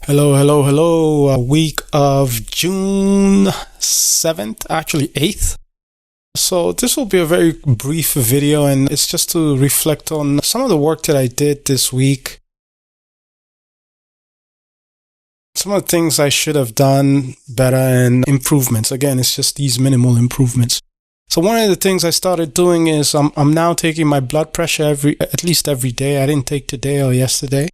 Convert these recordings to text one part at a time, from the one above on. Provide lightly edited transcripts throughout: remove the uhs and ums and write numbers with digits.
Hello. A week of June 7th, actually 8th. So this will be a very brief video, and it's just to reflect on some of the work that I did this week. Some of the things I should have done better and improvements. Again, it's just these minimal improvements. So one of the things I started doing is I'm now taking my blood pressure at least every day. I didn't take today or yesterday,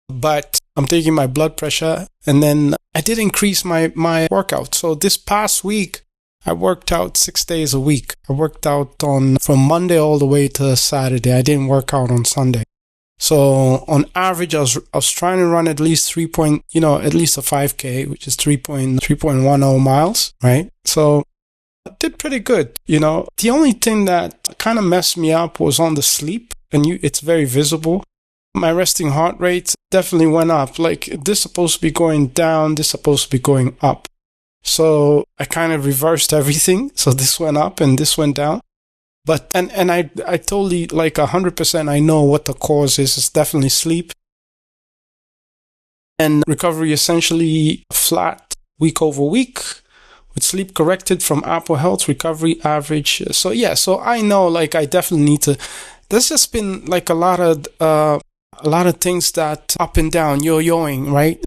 but I'm taking my blood pressure, and then I did increase my workout. So this past week, I worked out 6 days a week. I worked out from Monday all the way to Saturday. I didn't work out on Sunday. So on average, I was trying to run at least at least a 5K, which is 3.10 miles, right? So I did pretty good. The only thing that kind of messed me up was on the sleep, and it's very visible. My resting heart rate definitely went up. Like, this supposed to be going down, this supposed to be going up. So I kind of reversed everything. So this went up and this went down. But and I totally, like 100%, I know what the cause is. It's definitely sleep. And recovery essentially flat week over week, with sleep corrected from Apple Health recovery average. So I know, like, I definitely need to. There's just been like a lot of things that up and down, yo-yoing, right?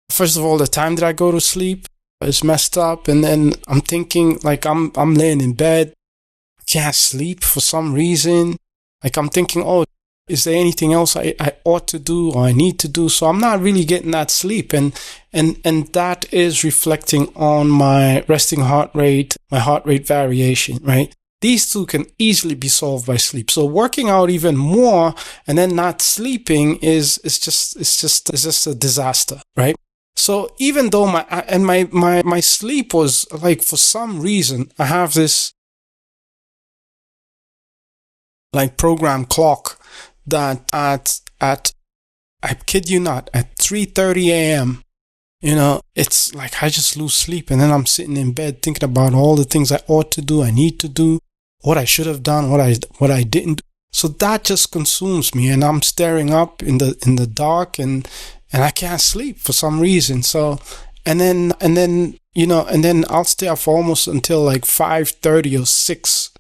First of all, the time that I go to sleep is messed up, and then I'm thinking, like, I'm laying in bed, I can't sleep for some reason. Like, I'm thinking, oh, is there anything else I ought to do or I need to do? So I'm not really getting that sleep, and that is reflecting on my resting heart rate, my heart rate variation, right? These two can easily be solved by sleep. So working out even more and then not sleeping is just a disaster, right? So even though my sleep was, like, for some reason, I have this like program clock that at I kid you not, at 3:30 a.m. It's like I just lose sleep, and then I'm sitting in bed thinking about all the things I ought to do, I need to do, what I should have done, what I didn't do. So that just consumes me, and I'm staring up in the dark, and I can't sleep for some reason. So and then I'll stay up for almost until like 5:30 or 6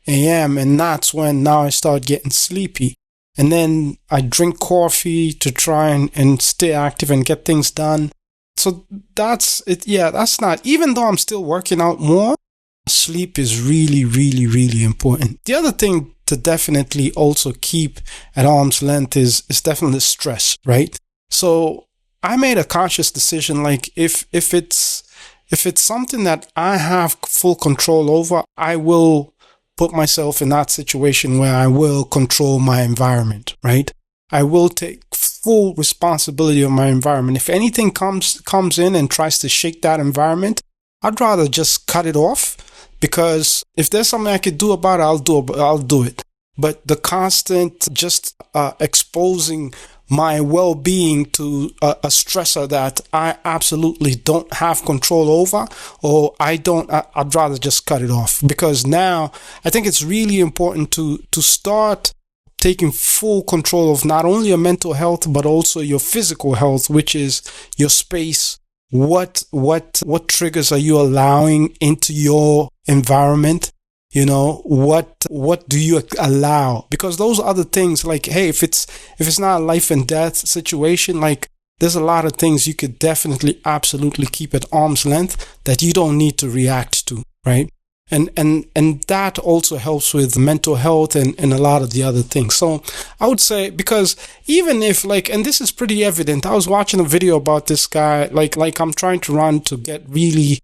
a.m. and that's when now I start getting sleepy. And then I drink coffee to try and stay active and get things done. So that's it. Yeah, that's not, even though I'm still working out more, sleep is really, really, really important. The other thing to definitely also keep at arm's length is definitely stress, right? So I made a conscious decision, like, if it's something that I have full control over, I will put myself in that situation where I will control my environment, right? I will take full responsibility of my environment. If anything comes in and tries to shake that environment, I'd rather just cut it off, because if there's something I could do about it, I'll do it. But the constant just exposing my well-being to a stressor that I absolutely don't have control over, or I'd rather just cut it off. Because now I think it's really important to start taking full control of not only your mental health, but also your physical health, which is your space. What triggers are you allowing into your environment? What do you allow? Because those other things, like, hey, if it's not a life and death situation, like, there's a lot of things you could definitely absolutely keep at arm's length that you don't need to react to, right? And that also helps with mental health and a lot of the other things. So I would say, because even if, like, and this is pretty evident, I was watching a video about this guy, like I'm trying to run to get really,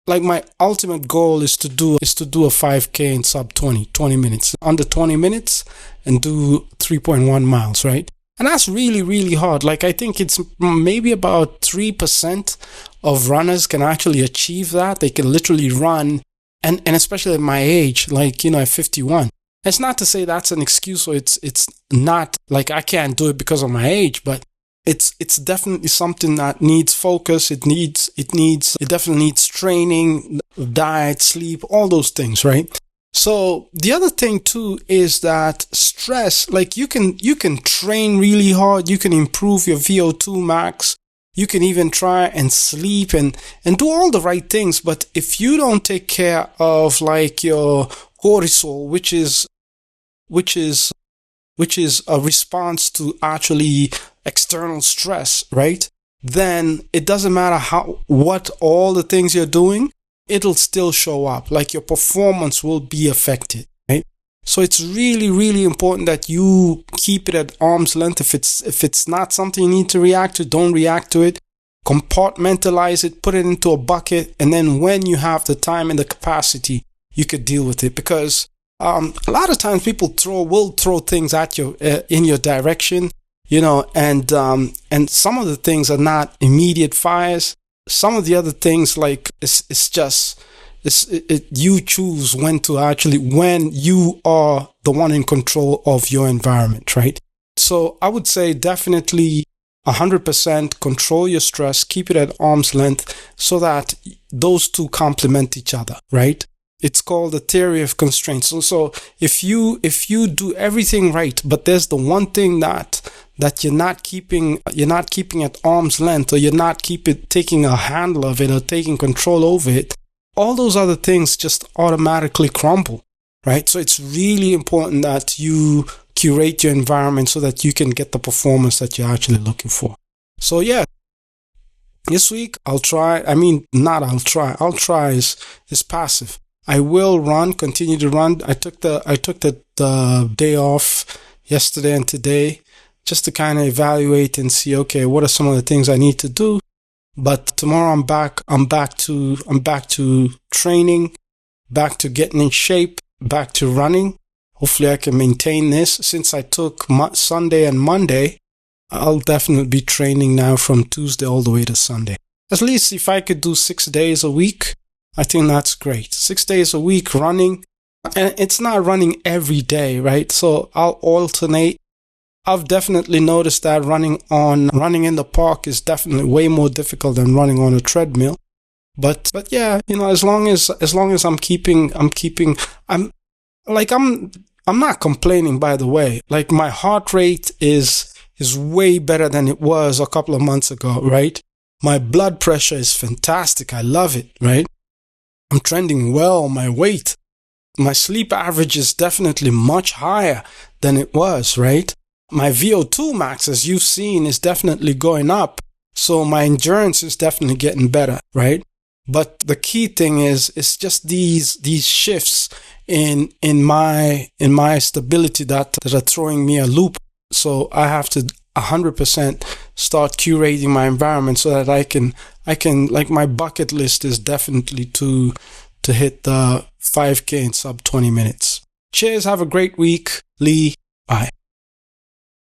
like, my ultimate goal is to do a 5K in sub 20 minutes, under 20 minutes, and do 3.1 miles, right? And that's really, really hard. Like, I think it's maybe about 3% of runners can actually achieve that. They can literally run, and especially at my age, like, at 51. It's not to say that's an excuse, or it's not like I can't do it because of my age, but it's definitely something that needs focus. It definitely needs training, diet, sleep, all those things, right? So the other thing too is that stress, like, you can train really hard, you can improve your VO2 max, You can even try and sleep and do all the right things. But if you don't take care of like your cortisol, which is a response to actually external stress, right? Then it doesn't matter what all the things you're doing, it'll still show up. Like your performance will be affected, right? So it's really, really important that you keep it at arm's length. If it's not something you need to react to, don't react to it. Compartmentalize it, put it into a bucket, and then when you have the time and the capacity, you could deal with it. Because a lot of times people will throw things at you in your direction, and some of the things are not immediate fires. Some of the other things, like you choose when you are the one in control of your environment, right? So I would say definitely 100% control your stress, keep it at arm's length so that those two complement each other, right? It's called the theory of constraints. So if you do everything right, but there's the one thing that you're not keeping at arm's length, or you're not taking a handle of it or taking control over it, all those other things just automatically crumble, right? So it's really important that you curate your environment so that you can get the performance that you're actually looking for. So yeah, this week I'll try is passive. I will continue to run. I took the day off yesterday and today just to kind of evaluate and see, okay, what are some of the things I need to do? But tomorrow I'm back to training, back to getting in shape, back to running. Hopefully I can maintain this. Since I took Sunday and Monday, I'll definitely be training now from Tuesday all the way to Sunday. At least if I could do 6 days a week, I think that's great. 6 days a week running, and it's not running every day, right? So I'll alternate. I've definitely noticed that running in the park is definitely way more difficult than running on a treadmill. But yeah, as long as I'm not complaining, by the way. Like my heart rate is way better than it was a couple of months ago, right? My blood pressure is fantastic. I love it, right? I'm trending well on my weight. My sleep average is definitely much higher than it was, right? My VO2 max, as you've seen, is definitely going up. So my endurance is definitely getting better, right? But the key thing is, it's just these shifts in my stability that are throwing me a loop. So I have to 100% start curating my environment so that I can like, my bucket list is definitely to hit the 5K in sub 20 minutes. Cheers. Have a great week. Lee. Bye.